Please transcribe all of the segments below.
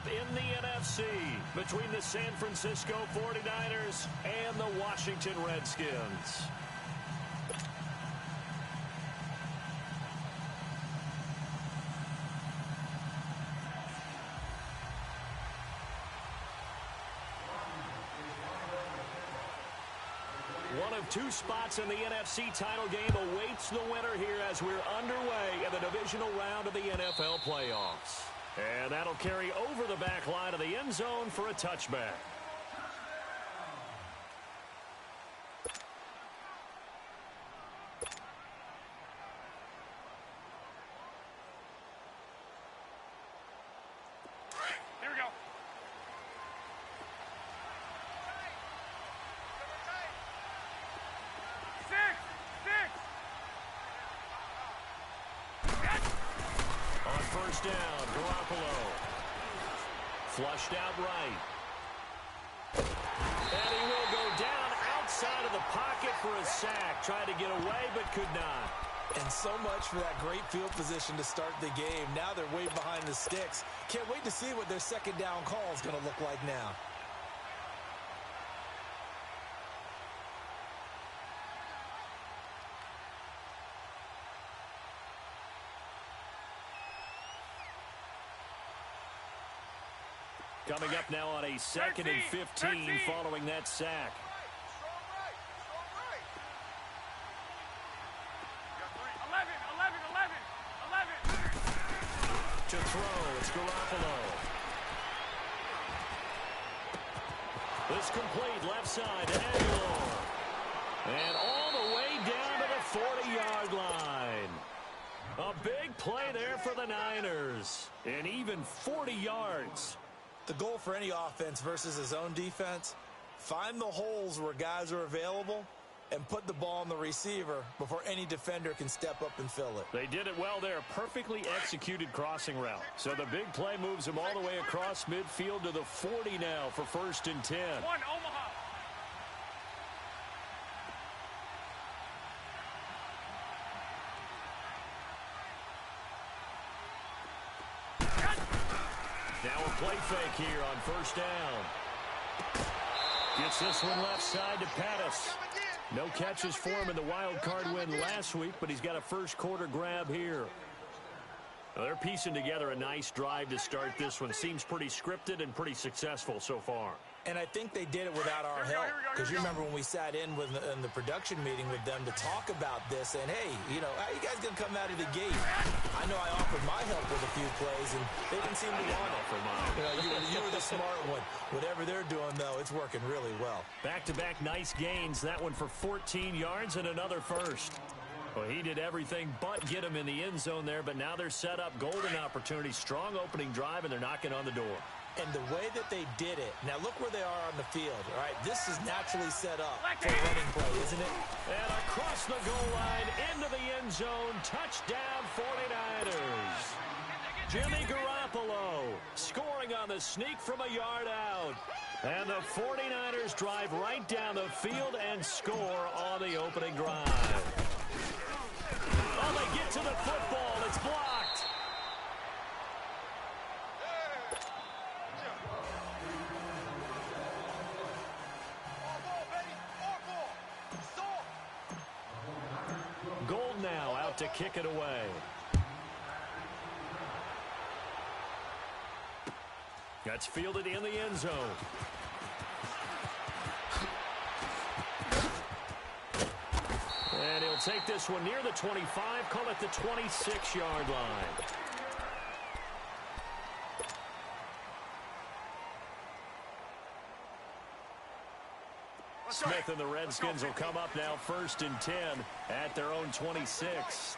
matchup in the NFC between the San Francisco 49ers and the Washington Redskins. One of two spots in the NFC title game awaits the winner here as we're underway in the divisional round of the NFL playoffs. And that'll carry over the back line of the end zone for a touchback. Here we go. On first down, Garoppolo. Flushed out right. And he will go down outside of the pocket for a sack. Tried to get away, but could not. And so much for that great field position to start the game. Now they're way behind the sticks. Can't wait to see what their second down call is going to look like now. Coming up now on a 2nd and 15 following that sack. To throw, it's Garoppolo. This complete left side to Aguilar. And all the way down to the 40-yard line. A big play there for the Niners. And even 40 yards. The goal for any offense versus his own defense, find the holes where guys are available and put the ball on the receiver before any defender can step up and fill it. They did it well there. Perfectly executed crossing route. So the big play moves them all the way across midfield to the 40 now for 1st and 10. One, Omaha. Now a play fake here on first down. Gets this one left side to Pettis. No catches for him in the wild card win last week, but he's got a first quarter grab here. Now they're piecing together a nice drive to start this one. Seems pretty scripted and pretty successful so far. And I think they did it without our help. Because you remember when we sat in the production meeting with them to talk about this, and hey, you know, how you guys going to come out of the gate? I know I offered my help with a few plays, and they didn't seem to want it. You were the smart one. Whatever they're doing, though, it's working really well. Back-to-back nice gains. That one for 14 yards and another first. Well, he did everything but get him in the end zone there, but now they're set up. Golden opportunity, strong opening drive, and they're knocking on the door. And the way that they did it, now look where they are on the field, all right? This is naturally set up for a running play, isn't it? And across the goal line, into the end zone, touchdown 49ers. Jimmy Garoppolo scoring on the sneak from a yard out. And the 49ers drive right down the field and score on the opening drive. Oh, they get to the football. It's blocked. Gold now out to kick it away. That's fielded in the end zone. And he'll take this one near the 25, call it the 26-yard line. Smith and the Redskins will come up now 1st and 10 at their own 26.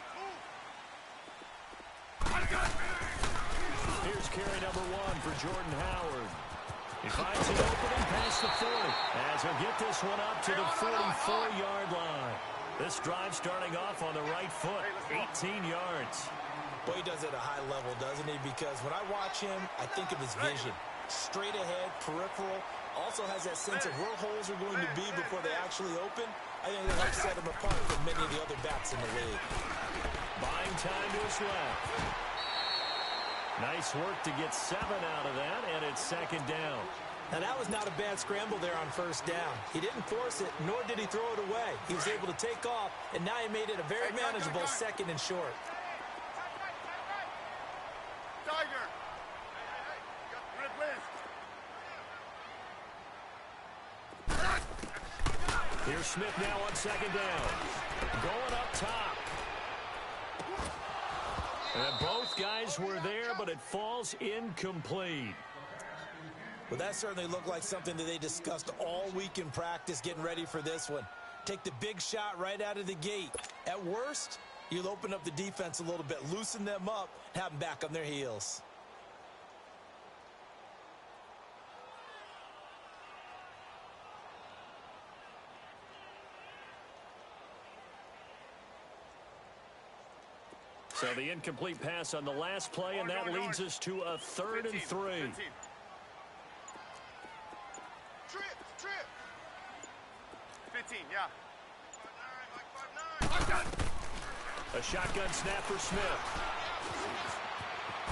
Here's carry number 1 for Jordan Howard. He finds an opening past the 40 as he'll get this one up to the 44-yard line. This drive starting off on the right foot, 18 yards. Boy, he does it at a high level, doesn't he? Because when I watch him, I think of his vision. Straight ahead, peripheral, also has that sense of where holes are going to be before they actually open. I think that helps set him apart from many of the other backs in the league. Buying time to his left. Nice work to get 7 out of that, and second down. Now, that was not a bad scramble there on first down. He didn't force it, nor did he throw it away. He was able to take off, and now he made it a very manageable second and short. Tiger. Here's Smith now on second down. Going up top. And both guys were there, but it falls incomplete. Well, that certainly looked like something that they discussed all week in practice getting ready for this one. Take the big shot right out of the gate. At worst, you'll open up the defense a little bit, loosen them up, have them back on their heels. So the incomplete pass on the last play, and that leads us to a 3rd and 3. Trip. 15, yeah. A shotgun snap for Smith.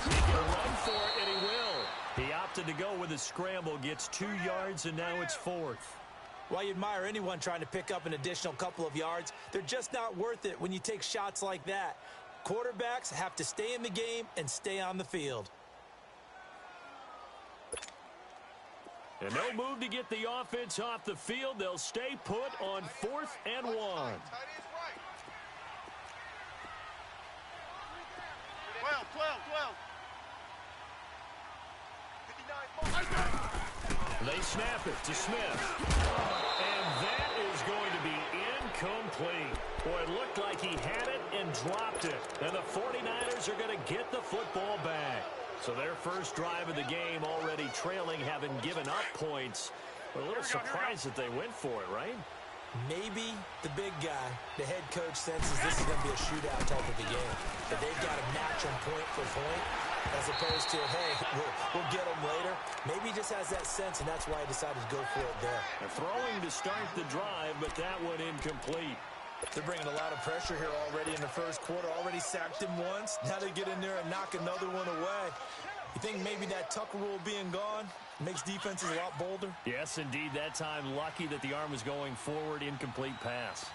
He can run for it, and he will. He opted to go with a scramble, gets 2 yards, and now it's 4th. While you admire anyone trying to pick up an additional couple of yards, they're just not worth it when you take shots like that. Quarterbacks have to stay in the game and stay on the field. And no move to get the offense off the field. They'll stay put on 4th and 1. 12. They snap it to Smith. And that is going to be incomplete. Boy, it looked like he had it and dropped it. And the 49ers are going to get the football back. So their first drive of the game already trailing, having given up points. We're a little surprised that they went for it, right? Maybe the big guy, the head coach, senses this is going to be a shootout type of a game. That they've got to match them point for point, as opposed to, hey, we'll get them later. Maybe he just has that sense, and that's why he decided to go for it there. They're throwing to start the drive, but that one incomplete. They're bringing a lot of pressure here already in the first quarter. Already sacked him once. Now they get in there and knock another one away. You think maybe that Tucker rule being gone makes defenses a lot bolder? Yes, indeed. That time, lucky that the arm was going forward. Incomplete pass.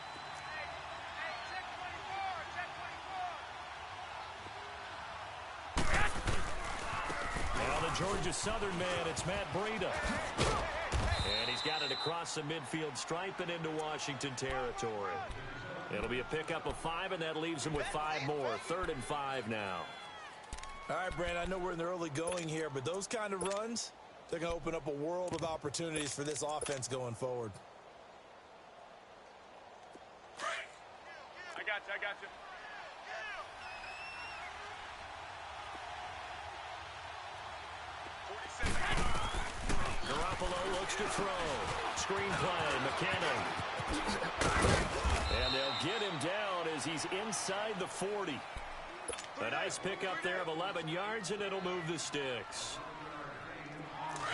Now the Georgia Southern man, it's Matt Breida. And he's got it across the midfield stripe and into Washington territory. It'll be a pickup of 5, and that leaves him with 5 more. 3rd and 5 now. All right, Brandon, I know we're in the early going here, but those kind of runs, they're going to open up a world of opportunities for this offense going forward. I got you. Garoppolo looks to throw. Screen play, McKinnon. And they'll get him down as he's inside the 40. A nice pickup there of 11 yards, and it'll move the sticks.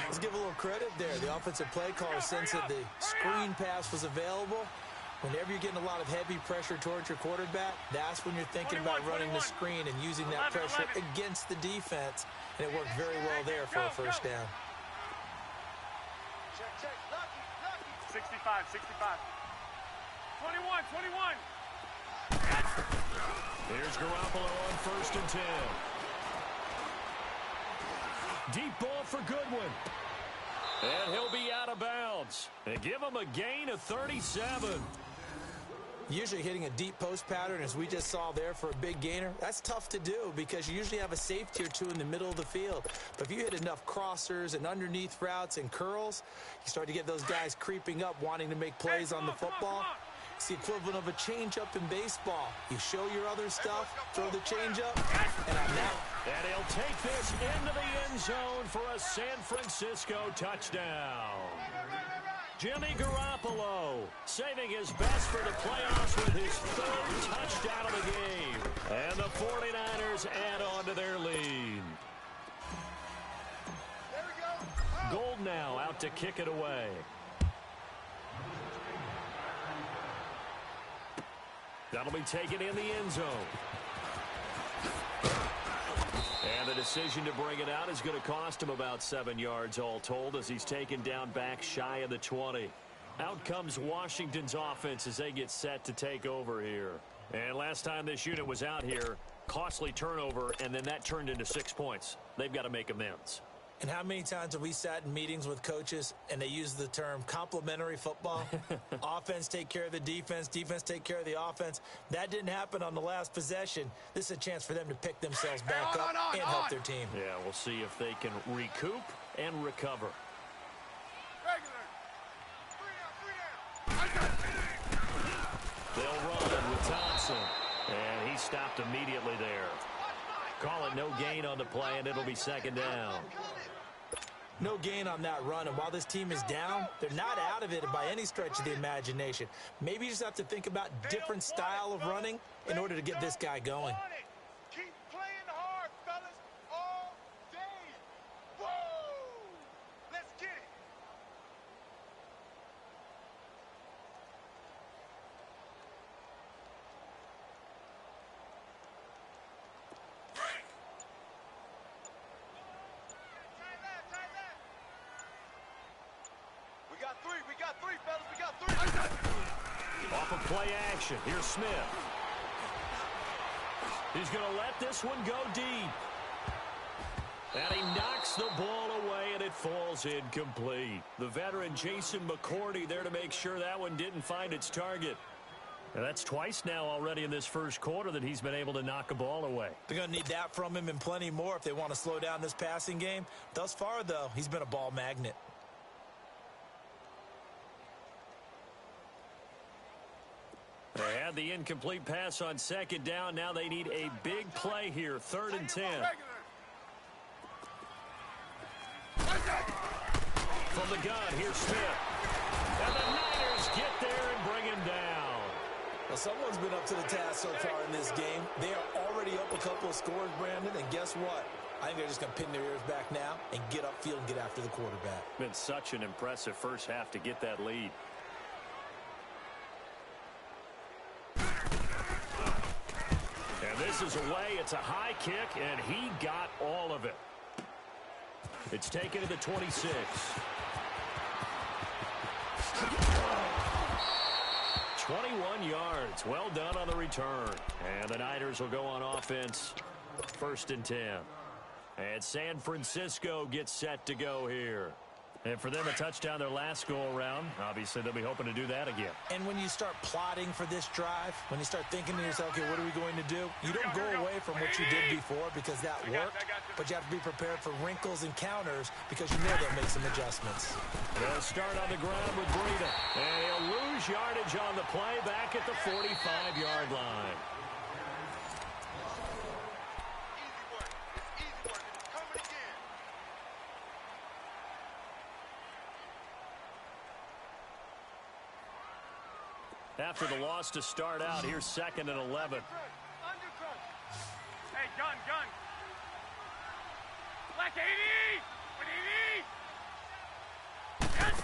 Let's give a little credit there. The offensive play caller sensed that the screen pass was available. Whenever you're getting a lot of heavy pressure towards your quarterback, that's when you're thinking about running the screen and using that pressure against the defense. And it worked very well there for a first down. 65. 21. Here's Garoppolo on 1st and 10. Deep ball for Goodwin. And he'll be out of bounds. And give him a gain of 37. Usually hitting a deep post pattern, as we just saw there for a big gainer, that's tough to do because you usually have a safety or two in the middle of the field. But if you hit enough crossers and underneath routes and curls, you start to get those guys creeping up, wanting to make plays on the football. It's the equivalent of a changeup in baseball. You show your other stuff, throw the changeup, and I'm out. And he'll take this into the end zone for a San Francisco touchdown. Jimmy Garoppolo saving his best for the playoffs with his 3rd touchdown of the game. And the 49ers add on to their lead. Gold now out to kick it away. That'll be taken in the end zone. And the decision to bring it out is going to cost him about 7 yards all told as he's taken down back shy of the 20. Out comes Washington's offense as they get set to take over here. And last time this unit was out here, costly turnover, and then that turned into 6 points. They've got to make amends. And how many times have we sat in meetings with coaches and they use the term complementary football? Offense take care of the defense, defense take care of the offense. That didn't happen on the last possession. This is a chance for them to pick themselves back up and help their team. Yeah, we'll see if they can recoup and recover. They'll run with Thompson, and he stopped immediately there. Call it no gain on the play, and it'll be second down. No gain on that run, and while this team is down, they're not out of it by any stretch of the imagination. Maybe you just have to think about different style of running in order to get this guy going. Keep playing hard, fellas, all day. Woo! Let's get it. We got three, fellas. We got three. Off of play action. Here's Smith. He's going to let this one go deep. And he knocks the ball away, and it falls incomplete. The veteran Jason McCourty there to make sure that one didn't find its target. And that's twice now already in this first quarter that he's been able to knock a ball away. They're going to need that from him and plenty more if they want to slow down this passing game. Thus far, though, he's been a ball magnet. They had the incomplete pass on second down. Now they need a big play here, 3rd and 10. From the gun, here's Smith. And the Niners get there and bring him down. Well, someone's been up to the task so far in this game. They are already up a couple of scores, Brandon, and guess what? I think they're just going to pin their ears back now and get upfield and get after the quarterback. Been such an impressive first half to get that lead. And this is away. It's a high kick, and he got all of it. It's taken to the 26. 21 yards. Well done on the return. And the Niners will go on offense. 1st and 10. And San Francisco gets set to go here. And for them, a touchdown their last go-around. Obviously, they'll be hoping to do that again. And when you start plotting for this drive, when you start thinking to yourself, okay, what are we going to do? You don't go away from what you did before because that worked, but you have to be prepared for wrinkles and counters because you know they'll make some adjustments. They'll start on the ground with Breida. And he'll lose yardage on the play back at the 45-yard line. After the loss to start out, here's 2nd and 11. Hey, gun. Black 80! 180! Yes!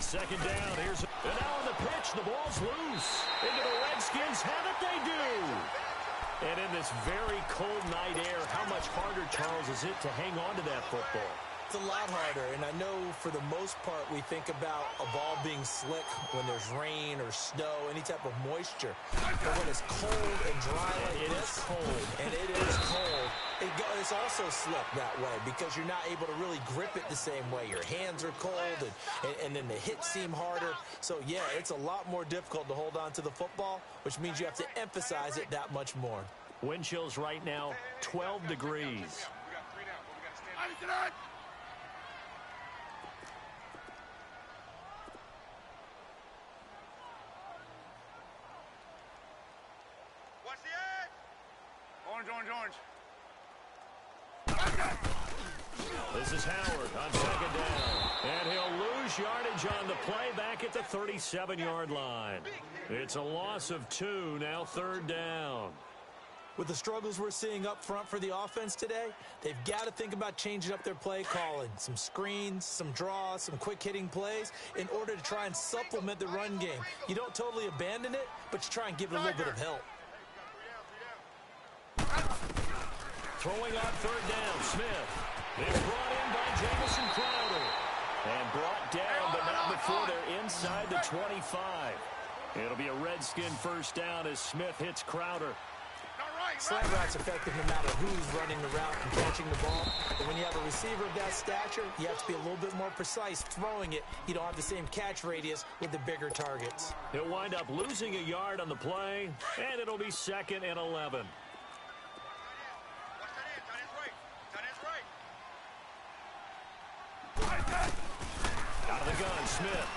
2nd down. And now on the pitch, the ball's loose. Into the Redskins. Have it, they do. And in this very cold night air, how much harder, Charles, is it to hang on to that football? It's a lot harder, and I know for the most part we think about a ball being slick when there's rain or snow, any type of moisture. But when it's cold and dry like this, and it is cold, it's also slick that way because you're not able to really grip it the same way. Your hands are cold, and then the hits seem harder. So, yeah, it's a lot more difficult to hold on to the football, which means you have to emphasize it that much more. Wind chills right now, 12 degrees. Orange. This is Howard on 2nd down. And he'll lose yardage on the play back at the 37-yard line. It's a loss of 2, now 3rd down. With the struggles we're seeing up front for the offense today, they've got to think about changing up their play calling. Some screens, some draws, some quick-hitting plays in order to try and supplement the run game. You don't totally abandon it, but you try and give it a little bit of help. Throwing on third down, Smith. It's brought in by Jamison Crowder. And brought down, but not before they're inside the 25. It'll be a Redskin first down as Smith hits Crowder. Slant route's effective no matter who's running the route and catching the ball. But when you have a receiver of that stature, you have to be a little bit more precise throwing it. You don't have the same catch radius with the bigger targets. He'll wind up losing a yard on the play, and it'll be 2nd and 11. Out of the gun, Smith.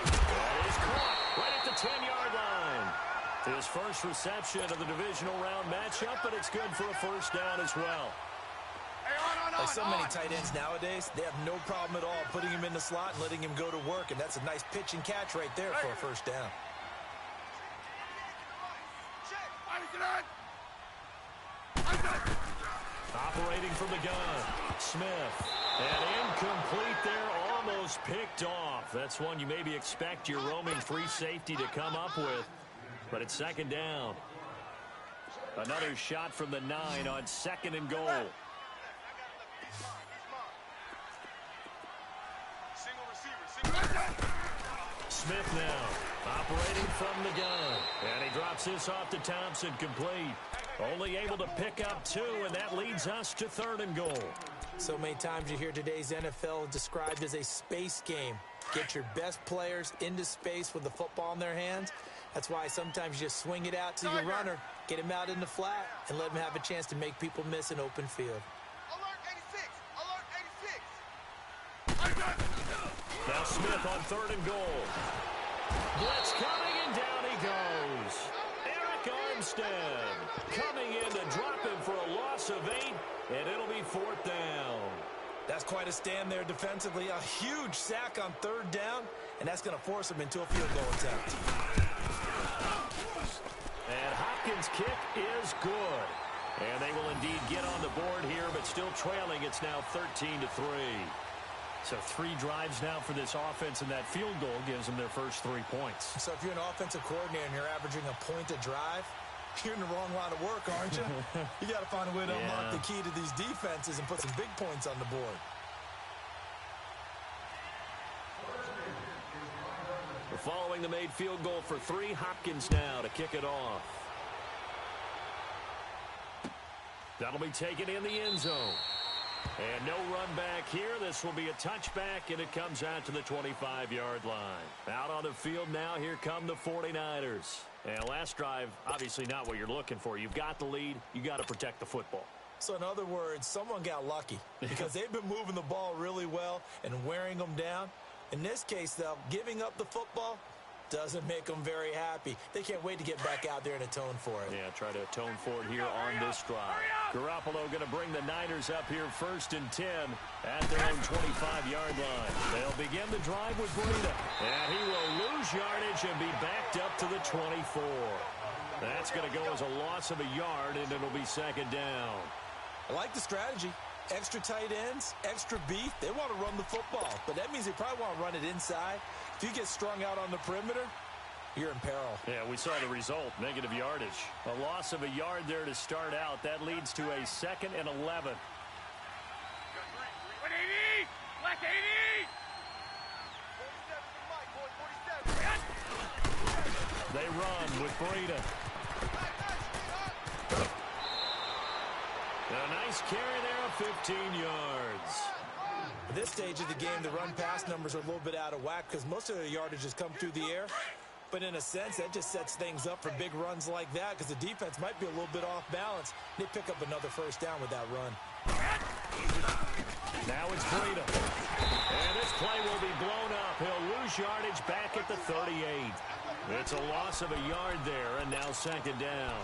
That is caught right at the 10-yard line. His first reception of the divisional round matchup, but it's good for a first down as well. Like so many tight ends nowadays, they have no problem at all putting him in the slot and letting him go to work, and that's a nice pitch and catch right there for a first down. Operating from the gun, Smith. And incomplete there, almost picked off. That's one you maybe expect your roaming free safety to come up with. But it's 2nd down. Another shot from the 9 on 2nd and goal. Smith now operating from the gun. And he drops this off to Thompson, complete. Only able to pick up 2, and that leads us to 3rd and goal. So many times you hear today's NFL described as a space game. Get your best players into space with the football in their hands. That's why sometimes you just swing it out to your runner, get him out in the flat, and let him have a chance to make people miss an open field. Alert 86! Alert 86! Now Smith on 3rd and goal. Blitz coming, and down he goes. Eric Armstead coming in to drop him for a loss of 8, and it'll be 4th down. That's quite a stand there defensively. A huge sack on 3rd down, and that's going to force him into a field goal attempt. And Hopkins' kick is good. And they will indeed get on the board here, but still trailing. It's now 13-3. So 3 drives now for this offense, and that field goal gives them their first 3 points. So if you're an offensive coordinator and you're averaging a point a drive, you're in the wrong line of work, aren't you? You got to find a way to unlock the key to these defenses and put some big points on the board. Following the made field goal for 3, Hopkins now to kick it off. That'll be taken in the end zone. And no run back here. This will be a touchback, and it comes out to the 25-yard line. Out on the field now, here come the 49ers. And last drive, obviously not what you're looking for. You've got the lead. You got to protect the football. So in other words, someone got lucky because they've been moving the ball really well and wearing them down. In this case, though, giving up the football doesn't make them very happy. They can't wait to get back out there and atone for it. Yeah, try to atone for it here on this drive. Garoppolo going to bring the Niners up here 1st and 10 at their own 25-yard line. They'll begin the drive with Breida. And he will lose yardage and be backed up to the 24. That's going to go as a loss of a yard, and it'll be 2nd down. I like the strategy. Extra tight ends, extra beef. They want to run the football, but that means they probably want to run it inside. If you get strung out on the perimeter, you're in peril. Yeah, we saw the result, negative yardage. A loss of a yard there to start out. That leads to a 2nd and 11. 180! Black 80! 47 to Mike, boy, 47. They run with Breida. A nice carry there of 15 yards. At this stage of the game, the run-pass numbers are a little bit out of whack because most of the yardage has come through the air. But in a sense, that just sets things up for big runs like that because the defense might be a little bit off balance. They pick up another first down with that run. Now it's Breida. And this play will be blown up. He'll lose yardage back at the 38. It's a loss of a yard there, and now 2nd down.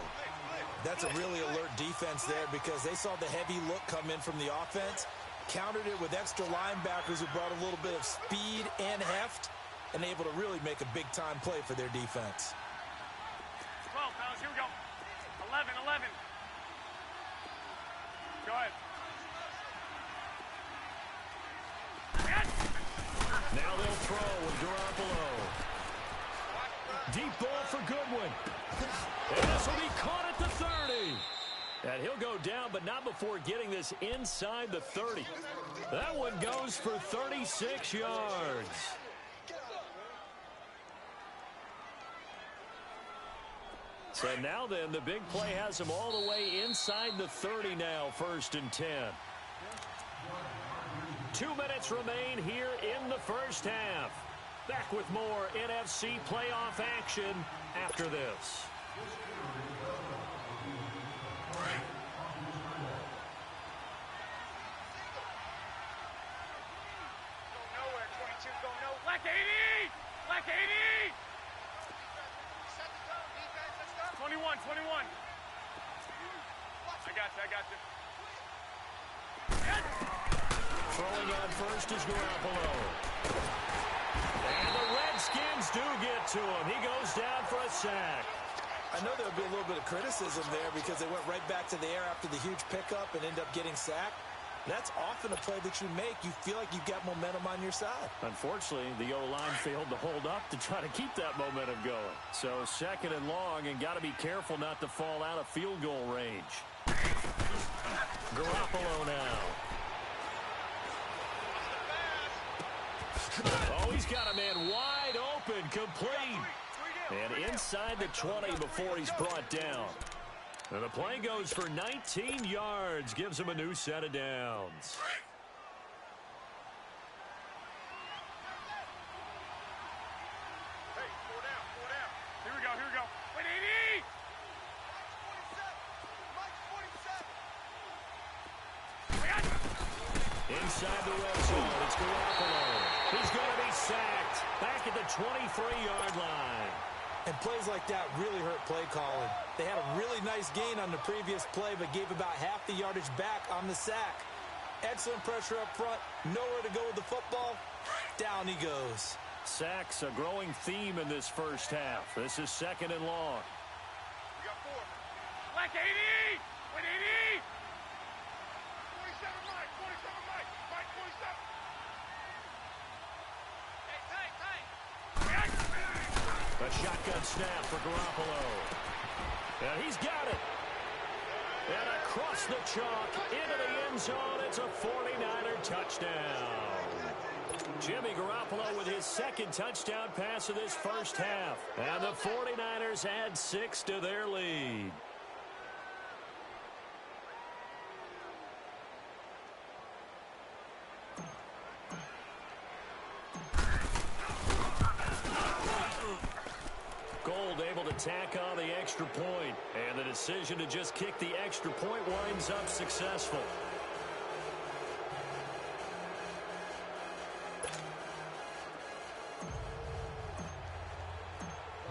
That's a really alert defense there because they saw the heavy look come in from the offense, countered it with extra linebackers who brought a little bit of speed and heft, and able to really make a big-time play for their defense. 12, fellas, here we go. 11. Go ahead. Now they'll throw with Garoppolo. Deep ball for Goodwin. And this will be caught at the 30. And he'll go down, but not before getting this inside the 30. That one goes for 36 yards. So now then, the big play has him all the way inside the 30 now, 1st and 10. 2 minutes remain here in the first half. Back with more NFC playoff action after this. Black 80! Black 80! 21. I got you. Throwing on first is Garoppolo. And the Redskins do get to him. He goes down for a sack. I know there'll be a little bit of criticism there because they went right back to the air after the huge pickup and end up getting sacked. That's often a play that you make. You feel like you've got momentum on your side. Unfortunately, the O-line failed to hold up to try to keep that momentum going. So 2nd and long, and got to be careful not to fall out of field goal range. Garoppolo now. Oh, he's got a man wide open, complete. And inside the 20 before he's brought down. And the play goes for 19 yards, gives him a new set of downs. Hey, 4 down. Here we go. Wait, 80! Inside the red zone, it's Garoppolo. He's going to be sacked back at the 23-yard line. And plays like that really hurt play calling. They had a really nice gain on the previous play, but gave about half the yardage back on the sack. Excellent pressure up front. Nowhere to go with the football. Down he goes. Sacks, a growing theme in this first half. This is 2nd and long. We got 4. Black 80! Wait, 80! 27 Mike. Mike 27. A shotgun snap for Garoppolo. And he's got it. And across the chalk, into the end zone, it's a 49er touchdown. Jimmy Garoppolo with his 2nd touchdown pass of this first half. And the 49ers add 6 to their lead. Gold able to tack on the extra point, and the decision to just kick the extra point winds up successful.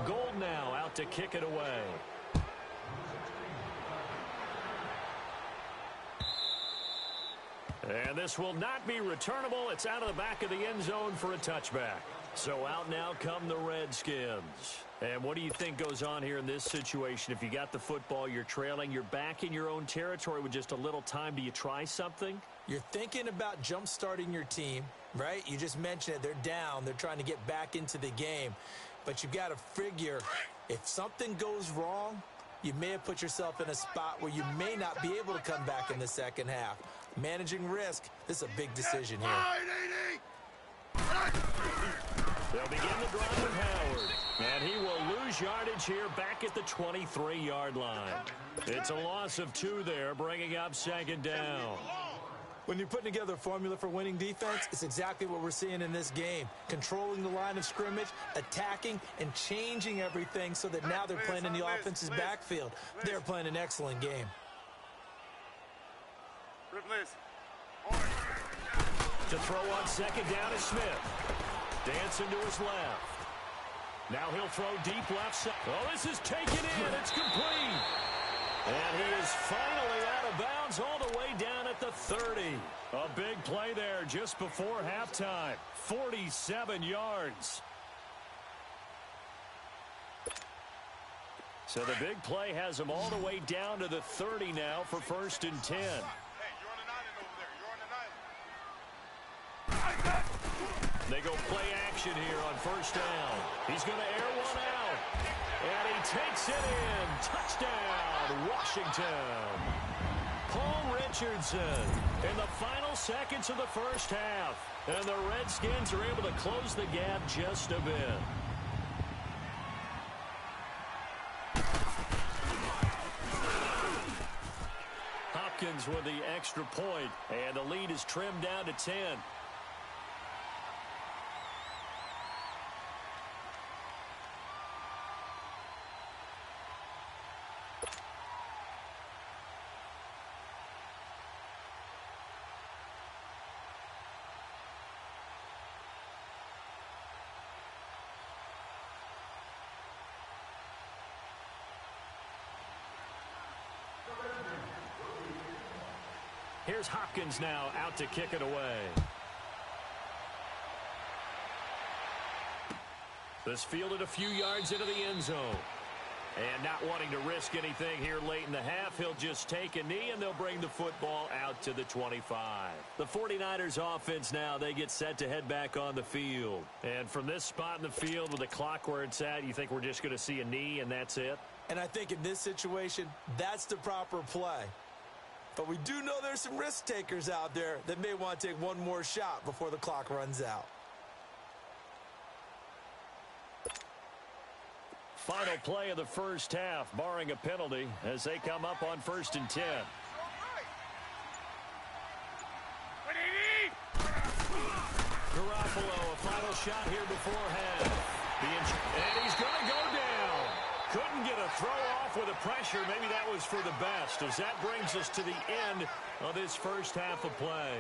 Gold now out to kick it away. And this will not be returnable. It's out of the back of the end zone for a touchback. So out now come the Redskins. And what do you think goes on here in this situation? If you got the football, you're trailing, you're back in your own territory with just a little time. Do you try something? You're thinking about jump-starting your team, right? You just mentioned it. They're down. They're trying to get back into the game. But you've got to figure if something goes wrong, you may have put yourself in a spot where you may not be able to come back in the second half. Managing risk, this is a big decision here. They'll begin the drive with Howard. And he will lose yardage here back at the 23-yard line. It's a loss of 2 there, bringing up 2nd down. When you're putting together a formula for winning defense, it's exactly what we're seeing in this game. Controlling the line of scrimmage, attacking, and changing everything so that now they're playing in the offense's backfield. They're playing an excellent game. To throw on 2nd down is Smith. Dancing to his left. Now he'll throw deep left side. Oh, this is taken in. It's complete. And he is finally out of bounds all the way down at the 30. A big play there just before halftime. 47 yards. So the big play has him all the way down to the 30 now for 1st and 10. Hey, you're on an island over there. You're on an island. They go play action here on first down. He's going to air one out. And he takes it in. Touchdown, Washington. Paul Richardson in the final seconds of the first half. And the Redskins are able to close the gap just a bit. Hopkins with the extra point, and the lead is trimmed down to 10. Here's Hopkins now out to kick it away. This fielded a few yards into the end zone. And not wanting to risk anything here late in the half, he'll just take a knee and they'll bring the football out to the 25. The 49ers offense now, they get set to head back on the field. And from this spot in the field with the clock where it's at, you think we're just going to see a knee and that's it? And I think in this situation, that's the proper play. But we do know there's some risk takers out there that may want to take one more shot before the clock runs out. Final play of the first half, barring a penalty, as they come up on 1st and 10. Garoppolo, a final shot here before half. And he's going to go down. Couldn't get a throw off with the pressure. Maybe that was for the best, as that brings us to the end of this first half of play.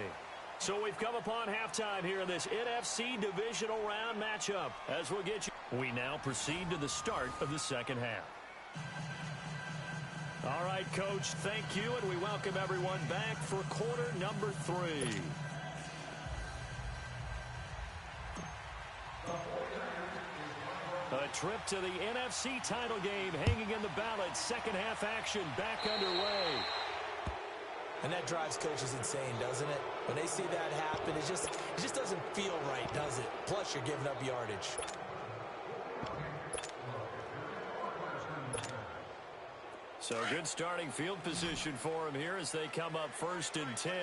So we've come upon halftime here in this NFC divisional round matchup. As we'll get you, we now proceed to the start of the second half. All right, Coach, thank you, and we welcome everyone back for quarter number 3. A trip to the NFC title game hanging in the balance. Second half action back underway. And that drives coaches insane, doesn't it? When they see that happen, it just doesn't feel right, does it? Plus, you're giving up yardage. So good starting field position for him here as they come up 1st and 10.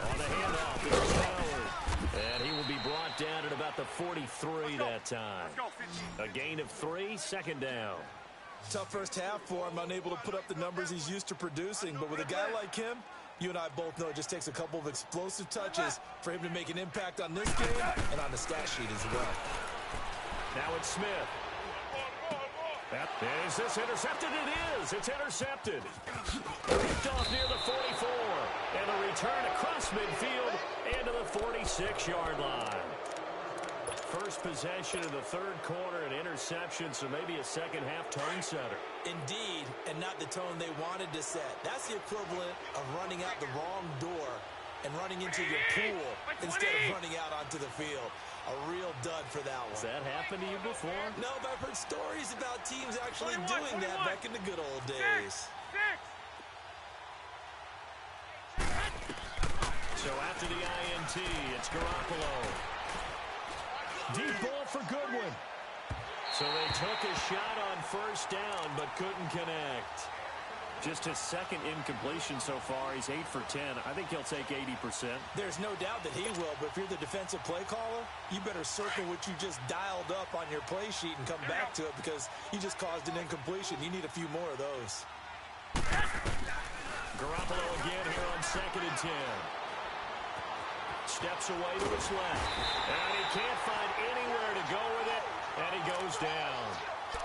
On the handoff, there's Howard. And he will be brought down at about the 43 that time. A gain of 3, second down. Tough first half for him, unable to put up the numbers he's used to producing. But with a guy like him, you and I both know it just takes a couple of explosive touches for him to make an impact on this game and on the stat sheet as well. Now it's Smith. Is this intercepted? It is. It's intercepted. Picked off near the 44. And a return across midfield into the 46-yard line. First possession of the third quarter, an interception, so maybe a second-half tone setter. Indeed, and not the tone they wanted to set. That's the equivalent of running out the wrong door and running into your pool instead of running out onto the field. A real dud for that one. Has that happened to you before? No, but I've heard stories about teams actually doing that back in the good old days. So after the INT, it's Garoppolo. Deep ball for Goodwin. So they took a shot on first down, but couldn't connect. Just his second incompletion so far. He's 8 for 10. I think he'll take 80%. There's no doubt that he will, but if you're the defensive play caller, you better circle what you just dialed up on your play sheet and come back to it because you just caused an incompletion. You need a few more of those. Garoppolo again here on 2nd and 10. Steps away to his left. And he can't find anywhere to go with it, and he goes down.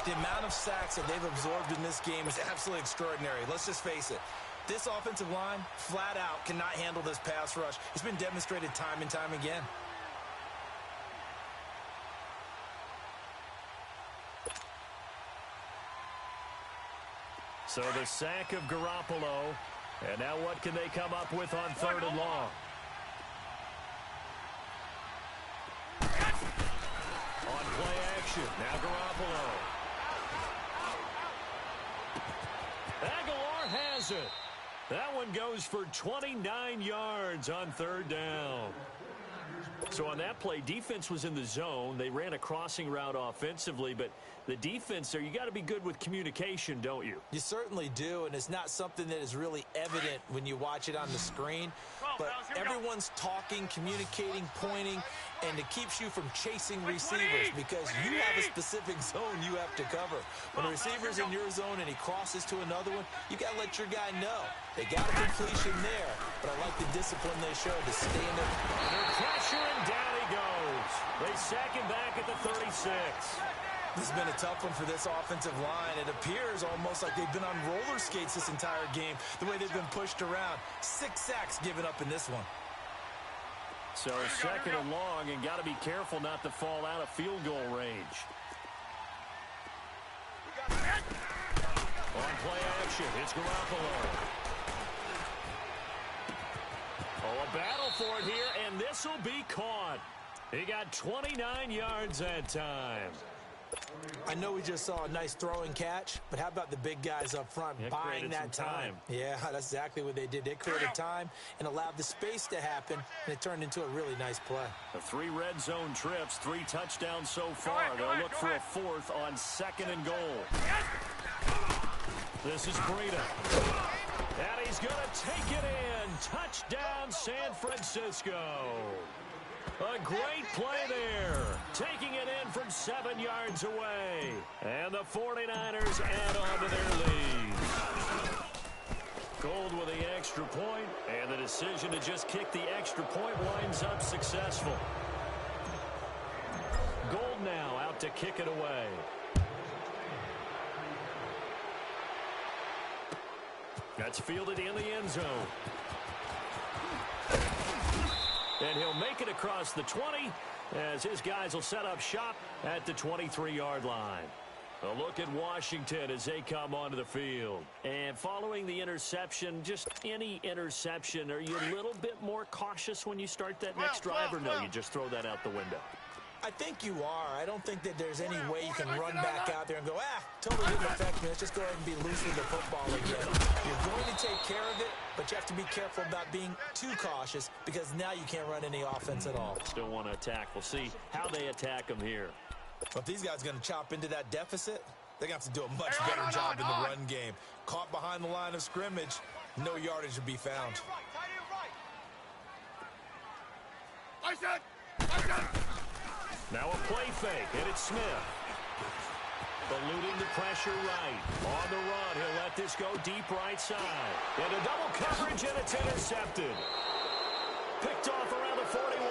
The amount of sacks that they've absorbed in this game is absolutely extraordinary. Let's just face it. This offensive line, flat out, cannot handle this pass rush. It's been demonstrated time and time again. So the sack of Garoppolo. And now what can they come up with on 3rd and long? action. Now Garoppolo. Aguilar has it. That one goes for 29 yards on third down. So on that play, defense was in the zone. They ran a crossing route offensively, but the defense there, you got to be good with communication, don't you? You certainly do, and it's not something that is really evident when you watch it on the screen. But everyone's talking, communicating, pointing, and it keeps you from chasing receivers because you have a specific zone you have to cover. When a receiver's in your zone and he crosses to another one, you got to let your guy know. They got a completion there, but I like the discipline they showed to stay in there. Under pressure, and down he goes. They sack him back at the 36. This has been a tough one for this offensive line. It appears almost like they've been on roller skates this entire game, the way they've been pushed around. 6 sacks given up in this one. So second and long, and got to be careful not to fall out of field goal range. On play action, it's Garoppolo. Oh, a battle for it here, and this will be caught. He got 29 yards that time. I know we just saw a nice throw and catch, but how about the big guys up front buying that time? Yeah, that's exactly what they did. They created time and allowed the space to happen, and it turned into a really nice play. The 3 red zone trips, 3 touchdowns so far. They'll look for a 4th on 2nd and goal. This is Breida. And he's going to take it in. Touchdown, San Francisco. A great play there. Taking it in from 7 yards away. And the 49ers add on to their lead. Gold with the extra point, and the decision to just kick the extra point winds up successful. Gold now out to kick it away. That's fielded in the end zone. And he'll make it across the 20 as his guys will set up shop at the 23-yard line. A look at Washington as they come onto the field. And following the interception, just any interception, are you a little bit more cautious when you start that next drive, or no, you just throw that out the window? I think you are. I don't think that there's any way you can run back out there and go, totally didn't affect me. Let's just go ahead and be loose with the football again. You're going to take care of it, but you have to be careful about being too cautious because now you can't run any offense at all. Still want to attack. We'll see how they attack them here. But if these guys are going to chop into that deficit, they're going to have to do a much better job in the run game. Caught behind the line of scrimmage, no yardage to be found. Now a play fake, and it's Smith. Eluding the pressure right. On the run, he'll let this go deep right side. Into double coverage, and it's intercepted. Picked off around the 41.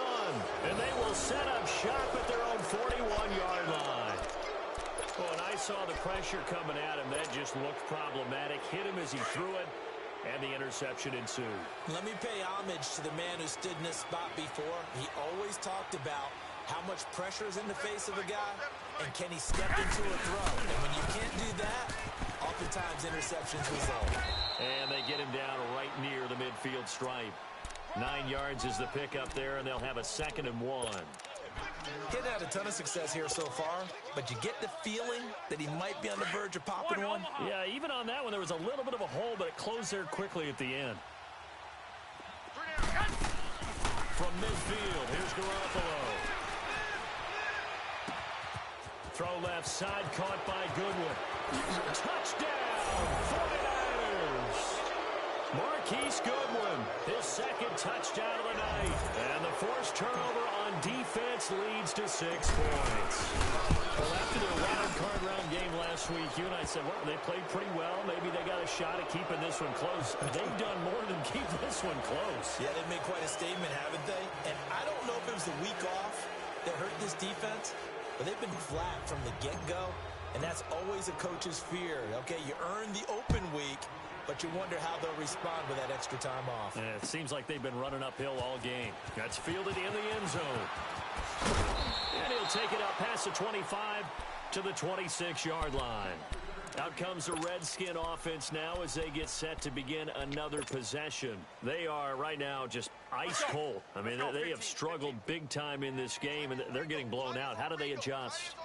And they will set up shop at their own 41-yard line. Oh, and I saw the pressure coming at him. That just looked problematic. Hit him as he threw it, and the interception ensued. Let me pay homage to the man who stood in this spot before. He always talked about how much pressure is in the face of a guy, and can he step into a throw? And when you can't do that, oftentimes interceptions result. And they get him down right near the midfield stripe. 9 yards is the pickup there, and they'll have a 2nd and 1. Getting had a ton of success here so far, but you get the feeling that he might be on the verge of popping one. Yeah, even on that one, there was a little bit of a hole, but it closed there quickly at the end. From midfield, here's Garoppolo. Throw left side, caught by Goodwin. Touchdown, 49ers. Marquise Goodwin, his 2nd touchdown of the night. And the forced turnover on defense leads to 6 points. Well, after their wild card round game last week, you and I said, well, they played pretty well. Maybe they got a shot at keeping this one close. They've done more than keep this one close. Yeah, they've made quite a statement, haven't they? And I don't know if it was the week off that hurt this defense, but they've been flat from the get-go, and that's always a coach's fear. Okay, you earn the open week, but you wonder how they'll respond with that extra time off. Yeah, it seems like they've been running uphill all game. That's fielded in the end zone. And he'll take it up past the 25 to the 26-yard line. Out comes the Redskin offense now as they get set to begin another possession. They are right now just ice cold. I mean, they have struggled big time in this game, and they're getting blown out. How do they adjust?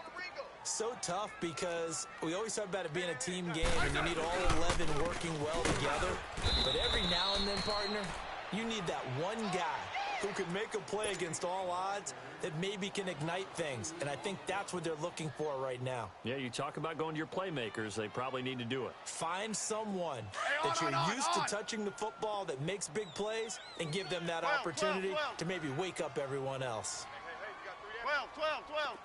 So tough because we always talk about it being a team game and you need all 11 working well together. But every now and then, partner, you need that one guy who can make a play against all odds that maybe can ignite things. And I think that's what they're looking for right now. Yeah, you talk about going to your playmakers. They probably need to do it. Find someone that you're used to touching the football that makes big plays and give them that opportunity to maybe wake up everyone else. 12.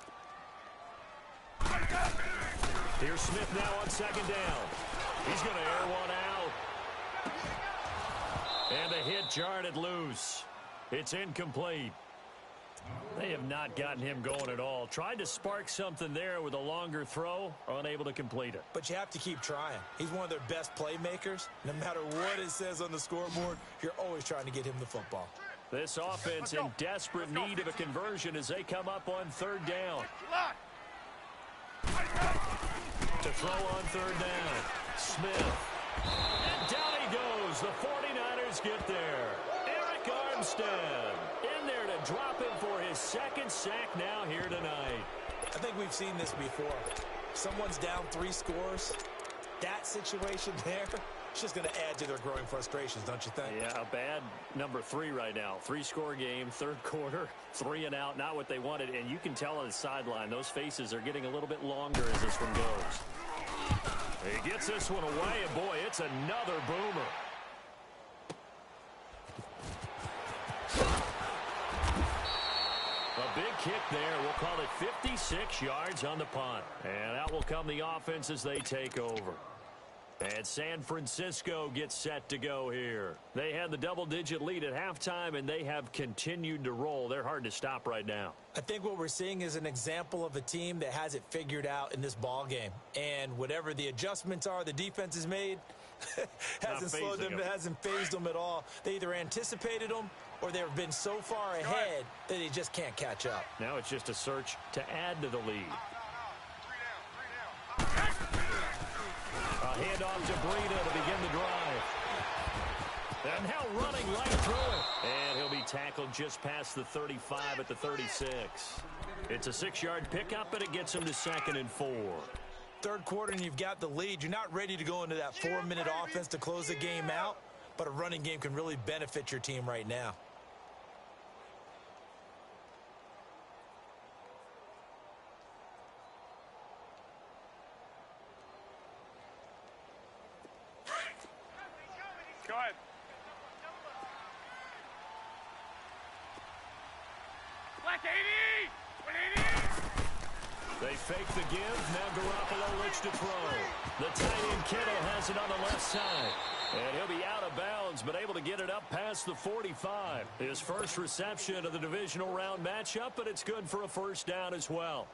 Here's Smith now on second down. He's going to air one out. And a hit jarred it loose. It's incomplete. They have not gotten him going at all. Tried to spark something there with a longer throw, unable to complete it. But you have to keep trying. He's one of their best playmakers. No matter what it says on the scoreboard, you're always trying to get him the football. This offense in desperate need of a conversion as they come up on third down. To throw on third down, Smith. And down he goes. The 49ers get there. Eric Armstead in there to drop him for his second sack now here tonight. I think we've seen this before. Someone's down 3 scores. That situation there, it's just going to add to their growing frustrations, don't you think? Yeah, a bad number 3 right now. 3-score game, third quarter, 3 and out, not what they wanted. And you can tell on the sideline, those faces are getting a little bit longer as this one goes. He gets this one away, and boy, it's another boomer. A big kick there. We'll call it 56 yards on the punt. And out will come the offense as they take over. And San Francisco gets set to go here. They had the double-digit lead at halftime, and they have continued to roll. They're hard to stop right now. I think what we're seeing is an example of a team that has it figured out in this ball game. And whatever the adjustments are the defense has made, hasn't slowed them, hasn't phased them at all. They either anticipated them or they've been so far ahead that they just can't catch up. Now it's just a search to add to the lead. A handoff to Breida to begin the drive. And now running right through it. And he'll be tackled just past the 35 at the 36. It's a 6-yard pickup, and it gets him to 2nd and 4. Third quarter, and you've got the lead. You're not ready to go into that 4-minute offense to close the game out, but a running game can really benefit your team right now. Go ahead. Black 80! 180! They fake the give. Now Garoppolo looks to throw. The tight end Kittle has it on the left side. And he'll be out of bounds, but able to get it up past the 45. His first reception of the divisional round matchup, but it's good for a first down as well.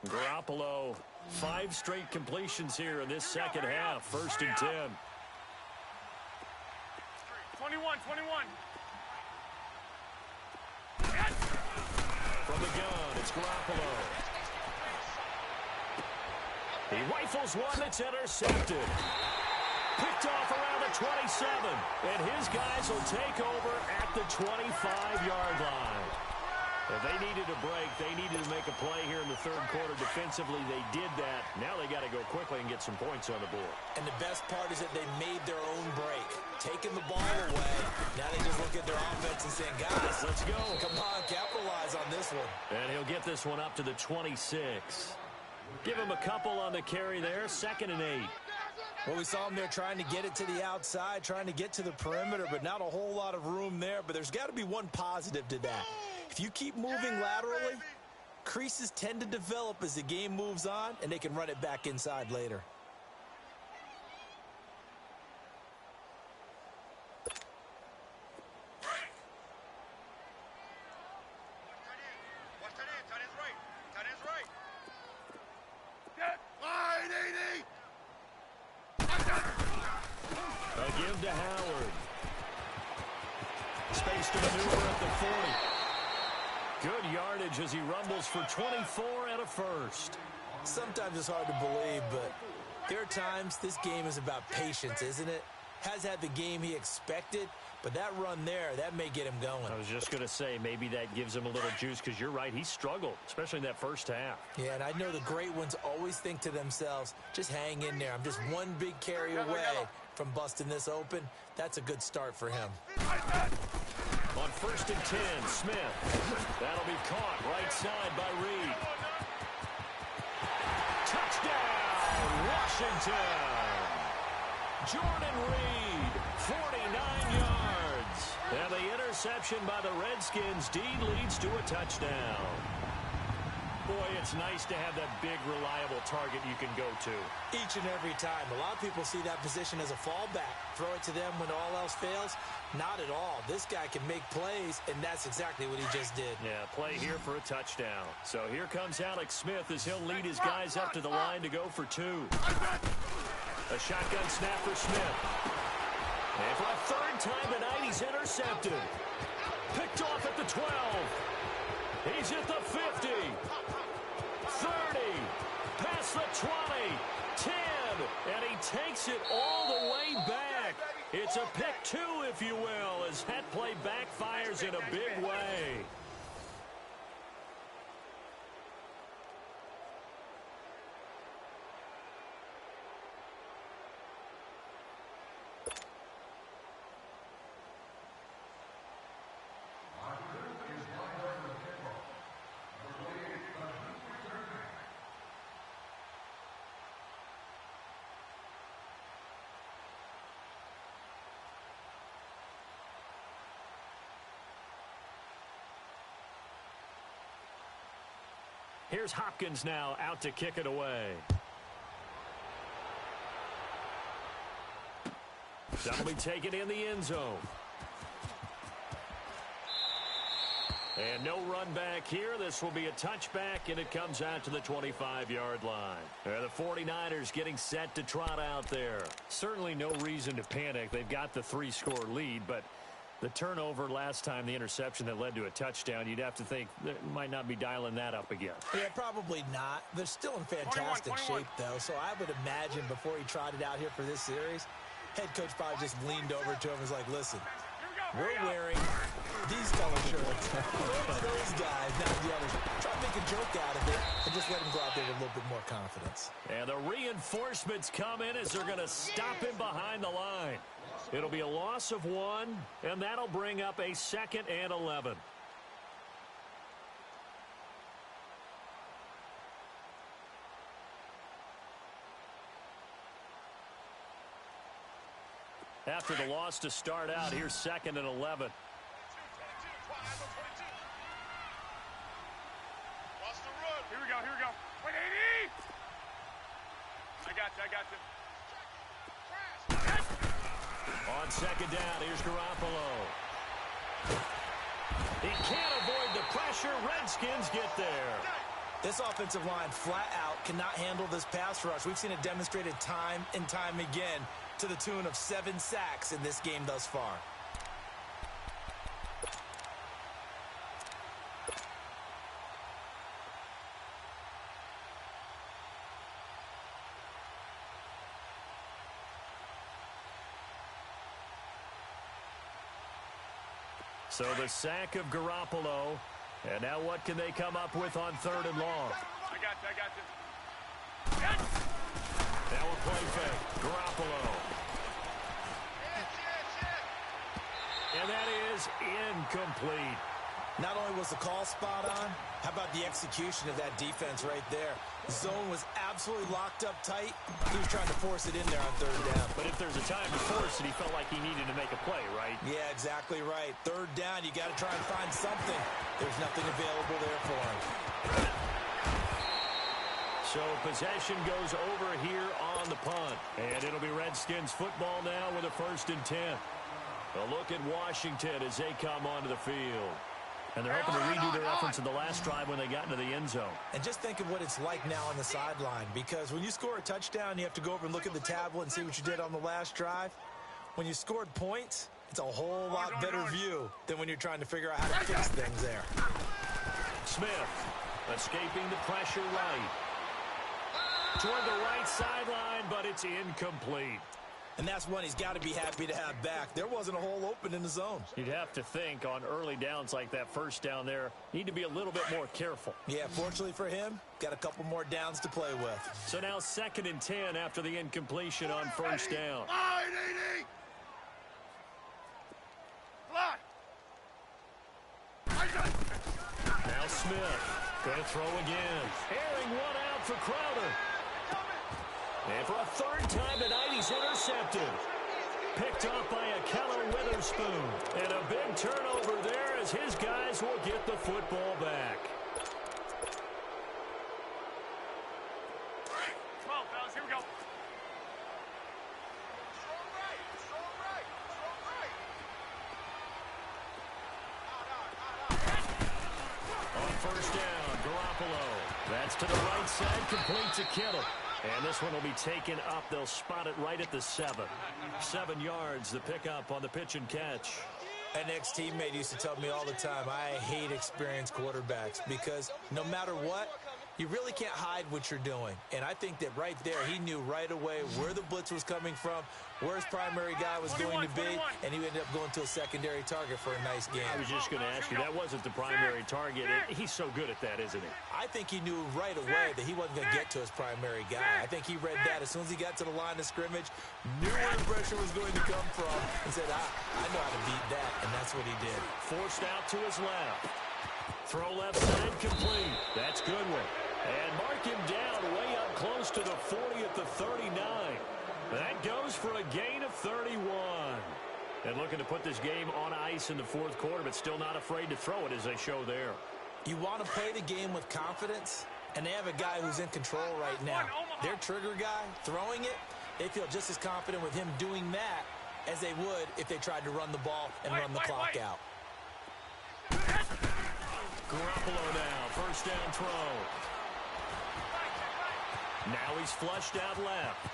Garoppolo, 5 straight completions here in this second half. 1st and 10. 21. From the gun, it's Garoppolo. He rifles one that's intercepted. Picked off around the 27. And his guys will take over at the 25-yard line. If they needed a break, they needed to make a play here in the third quarter. Defensively, they did that. Now they got to go quickly and get some points on the board. And the best part is that they made their own break. Taking the ball away. Now they just look at their offense and saying, guys, let's go. Come on, capitalize on this one. And he'll get this one up to the 26. Give him a couple on the carry there. 2nd and 8. Well, we saw him there trying to get it to the outside, trying to get to the perimeter, but not a whole lot of room there. But there's got to be one positive to that. If you keep moving laterally, creases tend to develop as the game moves on, and they can run it back inside later. A give to Howard. Space to maneuver at the 40. Good yardage as he rumbles for 24 and a first. Sometimes it's hard to believe, but There are times this game is about patience, isn't it? Has had the game he expected, but that run there, that may get him going. I was just going to say, maybe that gives him a little juice, because you're right, he struggled, especially in that first half. Yeah, and I know the great ones always think to themselves, just hang in there. I'm just one big carry away from busting this open. That's a good start for him. On 1st and 10, Smith. That'll be caught right side by Reed. Touchdown, Washington. Jordan Reed, 49 yards. And the interception by the Redskins. Dean leads to a touchdown. Boy, it's nice to have that big, reliable target you can go to. Each and every time. A lot of people see that position as a fallback. Throw it to them when all else fails. Not at all. This guy can make plays, and that's exactly what he just did. Yeah, play here for a touchdown. So here comes Alex Smith as he'll lead his guys up to the line to go for 2. A shotgun snap for Smith. And for a 3rd time tonight, he's intercepted. Picked off at the 12. He's at the 50. 30. Past the 20. 10. And he takes it all the way back. It's a pick 2, if you will, as that play backfires in a big way. Here's Hopkins now out to kick it away. That'll be taken in the end zone. And no run back here. This will be a touchback, and it comes out to the 25-yard line. The 49ers getting set to trot out there. Certainly no reason to panic. They've got the 3-score lead, but the turnover last time, the interception that led to a touchdown, you'd have to think they might not be dialing that up again. Yeah, probably not. They're still in fantastic shape, though, so I would imagine before he trotted out here for this series, head coach probably just leaned over to him and was like, listen, we're wearing these color shirts. Those guys, not the others. Try to make a joke out of it and just let him go out there with a little bit more confidence. And the reinforcements come in as they're going to stop him behind the line. It'll be a loss of 1, and that'll bring up a 2nd and 11. After the loss to start out, here's 2nd and 11. 22, 22, Watch the run. Here we go, here we go. Wait, 80! I got you. On 2nd down, here's Garoppolo. He can't avoid the pressure. Redskins get there. This offensive line flat out cannot handle this pass rush. We've seen it demonstrated time and time again to the tune of 7 sacks in this game thus far. So the sack of Garoppolo. And now what can they come up with on 3rd and long? I got you. Now a play fake. Garoppolo. And that is incomplete. Not only was the call spot on, how about the execution of that defense right there? The zone was absolutely locked up tight. He was trying to force it in there on 3rd down. But if there's a time to force it, he felt like he needed to make a play, right? Yeah, exactly right. 3rd down, you got to try and find something. There's nothing available there for him. So possession goes over here on the punt. And it'll be Redskins football now with a 1st and 10. A look at Washington as they come onto the field. And they're hoping to redo their efforts in the last drive when they got into the end zone. And just think of what it's like now on the sideline, because when you score a touchdown, you have to go over and look at the tablet and see what you did on the last drive. When you scored points, it's a whole lot better view than when you're trying to figure out how to fix things there. Smith escaping the pressure right. toward the right sideline, but it's incomplete. And that's one he's got to be happy to have back. There wasn't a hole open in the zone. You'd have to think on early downs like that first down there, need to be a little bit more careful. Yeah, fortunately for him, got a couple more downs to play with. So now 2nd and 10 after the incompletion on first down. Now Smith going to throw again. Airing one out for Crowder. And for a 3rd time tonight, he's intercepted. Picked up by Akello Witherspoon. And a big turnover there as his guys will get the football back. Come on, fellas, here we go. On first down, Garoppolo. That's to the right side, complete to Kittle. And this one will be taken up. They'll spot it right at the 7. 7 yards, the pickup on the pitch and catch. An ex-teammate used to tell me all the time, I hate experienced quarterbacks because no matter what, you really can't hide what you're doing. And I think that right there, he knew right away where the blitz was coming from, where his primary guy was going to be, and he ended up going to a secondary target for a nice game. I was just going to ask you, that wasn't the primary target. He's so good at that, isn't he? I think he knew right away that he wasn't going to get to his primary guy. I think he read that as soon as he got to the line of scrimmage, knew where the pressure was going to come from, and said, I know how to beat that, and that's what he did. Forced out to his left. Throw left side complete. That's good one. And mark him down way up close to the 40 at the 39. That goes for a gain of 31. And looking to put this game on ice in the 4th quarter, but still not afraid to throw it as they show there. You want to play the game with confidence, and they have a guy who's in control right now. Their trigger guy throwing it, they feel just as confident with him doing that as they would if they tried to run the ball and run the clock out. Garoppolo now, first down throw. Now he's flushed out left.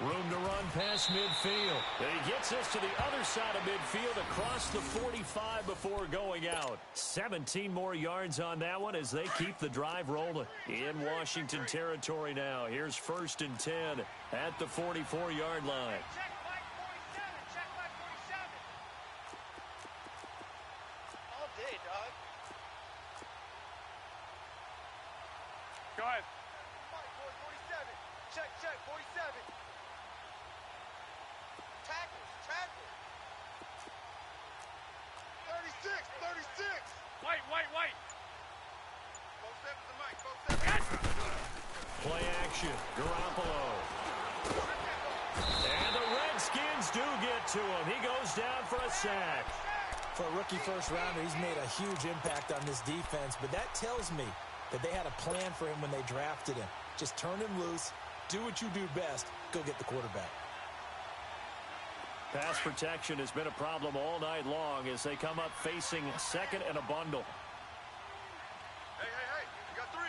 Room to run past midfield. And he gets us to the other side of midfield across the 45 before going out. 17 more yards on that one as they keep the drive rolling. In Washington territory now. Here's 1st and 10 at the 44-yard line. Check my 47. All day, dog. Go ahead. 47. Check, 47. Tackle. 36. White. Both steps to the mic, both steps. Play action. Garoppolo. And the Redskins do get to him. He goes down for a sack. For a rookie first-rounder, he's made a huge impact on this defense, but that tells me that they had a plan for him when they drafted him. Just turn him loose, do what you do best, go get the quarterback. Pass protection has been a problem all night long as they come up facing 2nd and a bundle. Hey, you got 3.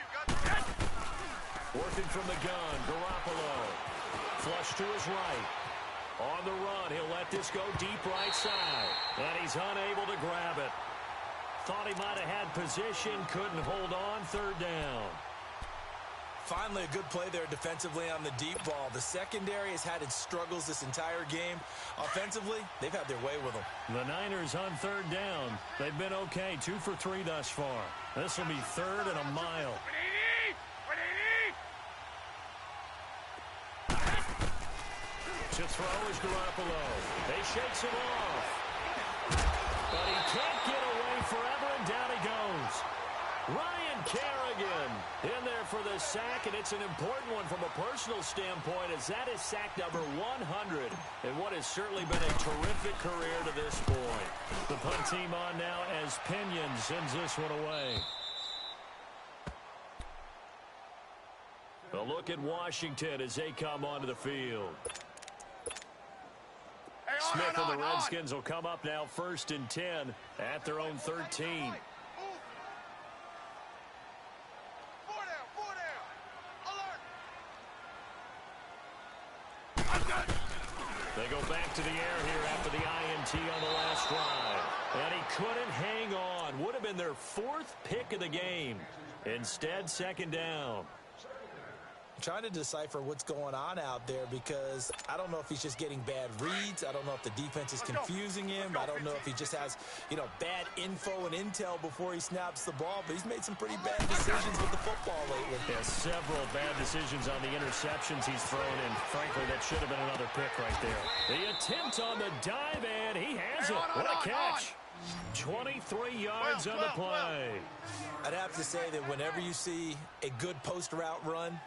Working from the gun, Garoppolo. Flush to his right. On the run, he'll let this go deep right side. And he's unable to grab it. Thought he might have had position, couldn't hold on, 3rd down. Finally, a good play there defensively on the deep ball. The secondary has had its struggles this entire game. Offensively, they've had their way with them. The Niners on 3rd down. They've been okay, 2 for 3 thus far. This will be 3rd and a mile. To throw is Garoppolo. They shakes him off. But he can't get away forever, and down he goes. Ryan Kerrigan in there for the sack, and it's an important one from a personal standpoint as that is sack number 100 in what has certainly been a terrific career to this point. The punt team on now as Pinion sends this one away. A look at Washington as they come onto the field. Smith and the Redskins will come up now 1st and 10 at their own 13. They go back to the air here after the INT on the last drive. And he couldn't hang on. Would have been their 4th pick of the game. Instead, 2nd down. trying to decipher what's going on out there because I don't know if he's just getting bad reads. I don't know if the defense is confusing him. I don't know if he just has, bad info and intel before he snaps the ball, but he's made some pretty bad decisions with the football lately. Yeah, several bad decisions on the interceptions he's thrown, and frankly, that should have been another pick right there. The attempt on the dive, and he has it. What a catch. 23 yards on the play. I'd have to say that whenever you see a good post route run,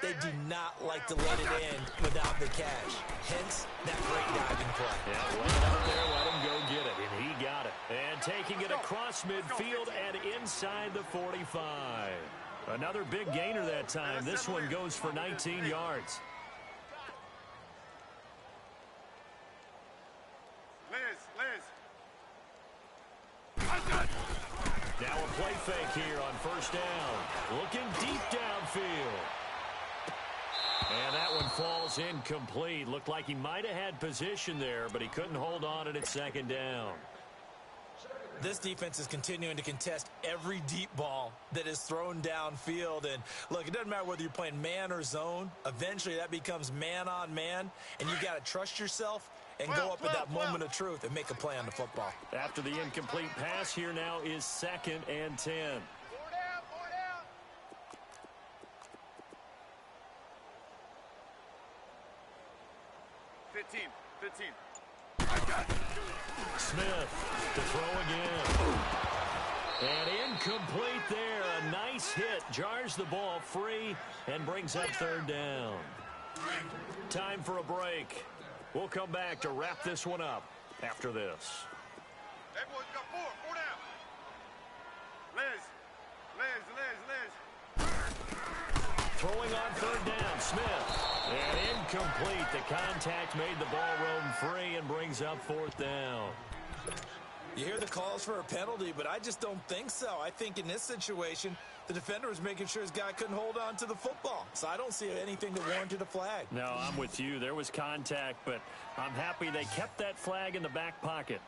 they do not like to let it in without the catch. Hence, that great diving play. Yeah, lay it out there, let him go get it, and he got it. And taking it across midfield and inside the 45. Another big gainer that time. This one goes for 19 yards. Now a play fake here on first down. Looking deep downfield. And that one falls incomplete. Looked like he might have had position there, but he couldn't hold on at second down. This defense is continuing to contest every deep ball that is thrown downfield. And, look, it doesn't matter whether you're playing man or zone. Eventually that becomes man on man, and you got to trust yourself and go up at that moment of truth and make a play on the football. After the incomplete pass, here now is 2nd and 10. 15. Smith to throw again. And incomplete there. A nice hit. Jars the ball free and brings up 3rd down. Time for a break. We'll come back to wrap this one up after this. Hey, boys, you got 4 down. Liz. Throwing on 3rd down, Smith. And incomplete. The contact made the ball roam free and brings up 4th down. You hear the calls for a penalty, but I just don't think so. I think in this situation, the defender was making sure his guy couldn't hold on to the football. So I don't see anything that warranted a flag. No, I'm with you. There was contact, but I'm happy they kept that flag in the back pocket.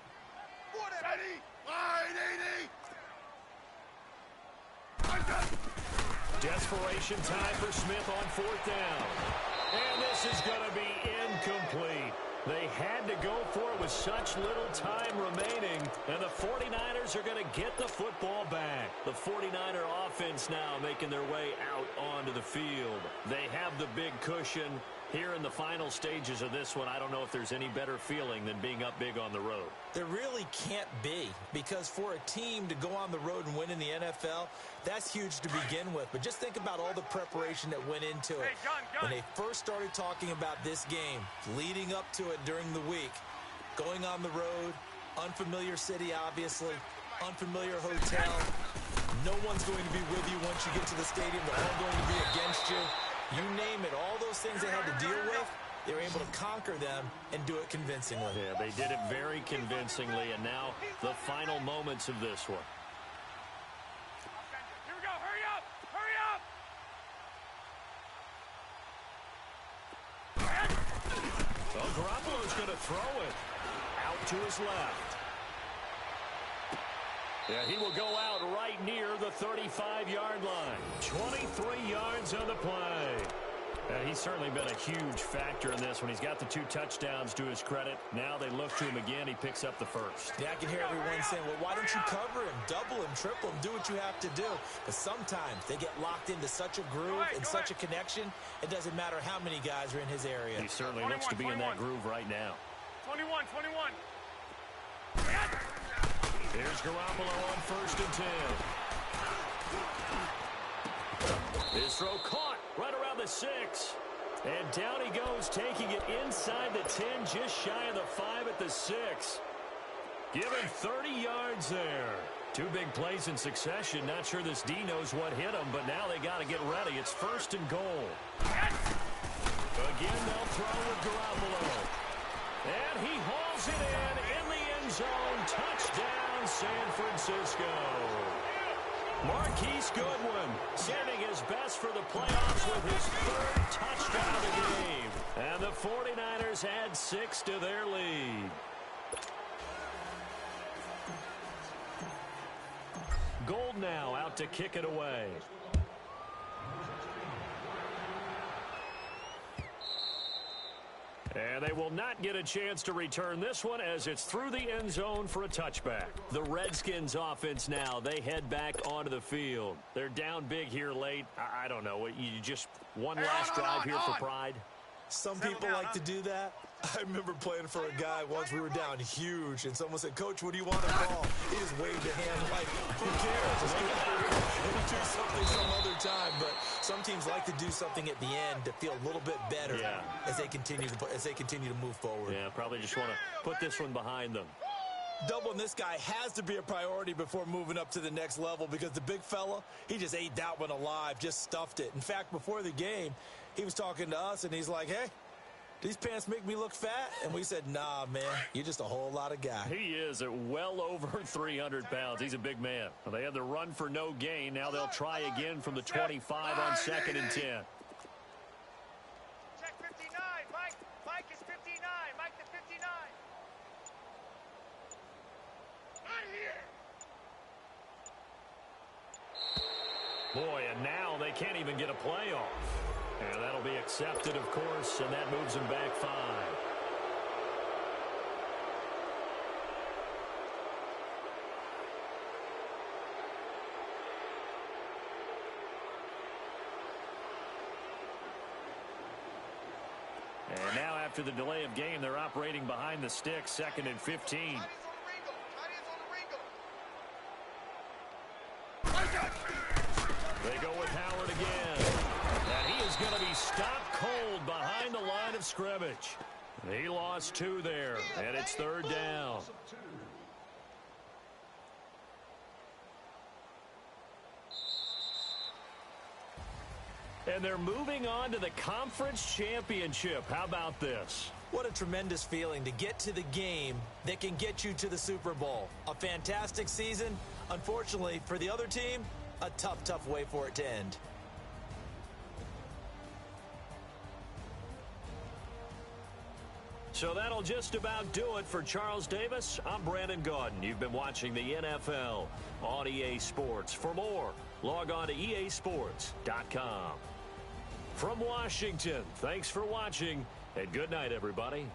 Desperation time for Smith on 4th down. And this is going to be incomplete. They had to go for it with such little time remaining, and the 49ers are going to get the football back. The 49er offense now making their way out onto the field. They have the big cushion. Here in the final stages of this one, I don't know if there's any better feeling than being up big on the road. There really can't be, because for a team to go on the road and win in the NFL, that's huge to begin with. But just think about all the preparation that went into it. When they first started talking about this game, leading up to it during the week, going on the road, unfamiliar city, obviously, unfamiliar hotel. No one's going to be with you once you get to the stadium. They're all going to be against you. You name it, all those things they had to deal with, they were able to conquer them and do it convincingly. Yeah, they did it very convincingly, and now the final moments of this one. Here we go, hurry up! Well, Garoppolo's going to throw it out to his left. Yeah, he will go out right near the 35-yard line. 23 yards on the play. He's certainly been a huge factor in this one. He's got the 2 touchdowns to his credit. Now they look to him again. He picks up the first. Yeah, I can hear everyone saying, well, why don't you cover him, double him, triple him, do what you have to do. But sometimes they get locked into such a groove and such a connection, it doesn't matter how many guys are in his area. He certainly looks to be in that groove right now. 21. Here's Garoppolo on 1st and 10. His throw caught right around the 6. And down he goes, taking it inside the 10, just shy of the 5 at the 6. Given 30 yards there. 2 big plays in succession. Not sure this D knows what hit him, but now they got to get ready. It's 1st and goal. Again, they'll throw with Garoppolo. And he hauls it in the end zone. Touchdown, San Francisco. Marquise Goodwin sending his best for the playoffs with his 3rd touchdown of the game. And the 49ers add 6 to their lead. Gold now out to kick it away. And they will not get a chance to return this one as it's through the end zone for a touchback. The Redskins offense now, they head back onto the field. They're down big here late. I don't know. You just one last drive here for pride. Some people like to do that. I remember playing for a guy once. We were down huge, and someone said, "Coach, what do you want to call?" He just waved a hand like, "Who cares? Just get out of here and do something some other time." But some teams like to do something at the end to feel a little bit better as they continue to move forward. Yeah, probably just want to put this one behind them. Doubling this guy has to be a priority before moving up to the next level because the big fella, he just ate that one alive, just stuffed it. In fact, before the game, he was talking to us, and he's like, "Hey, these pants make me look fat?" And we said, "Nah, man, you're just a whole lot of guy." He is at well over 300 pounds. He's a big man. Well, they had the run for no gain. Now they'll try again from the 25 on 2nd and 10. Check 59. Mike is 59. Mike the 59. Right here. Boy, and now they can't even get a play off. And that'll be accepted, of course, and that moves them back 5. And now after the delay of game, they're operating behind the sticks, 2nd and 15. They go with Howard again. And he is going to be stopped cold behind the line of scrimmage. He lost 2 there, and it's 3rd down. And they're moving on to the conference championship. How about this? What a tremendous feeling to get to the game that can get you to the Super Bowl. A fantastic season. Unfortunately, for the other team, a tough way for it to end. So that'll just about do it for Charles Davis. I'm Brandon Gaudin. You've been watching the NFL on EA Sports. For more, log on to easports.com. From Washington, thanks for watching, and good night, everybody.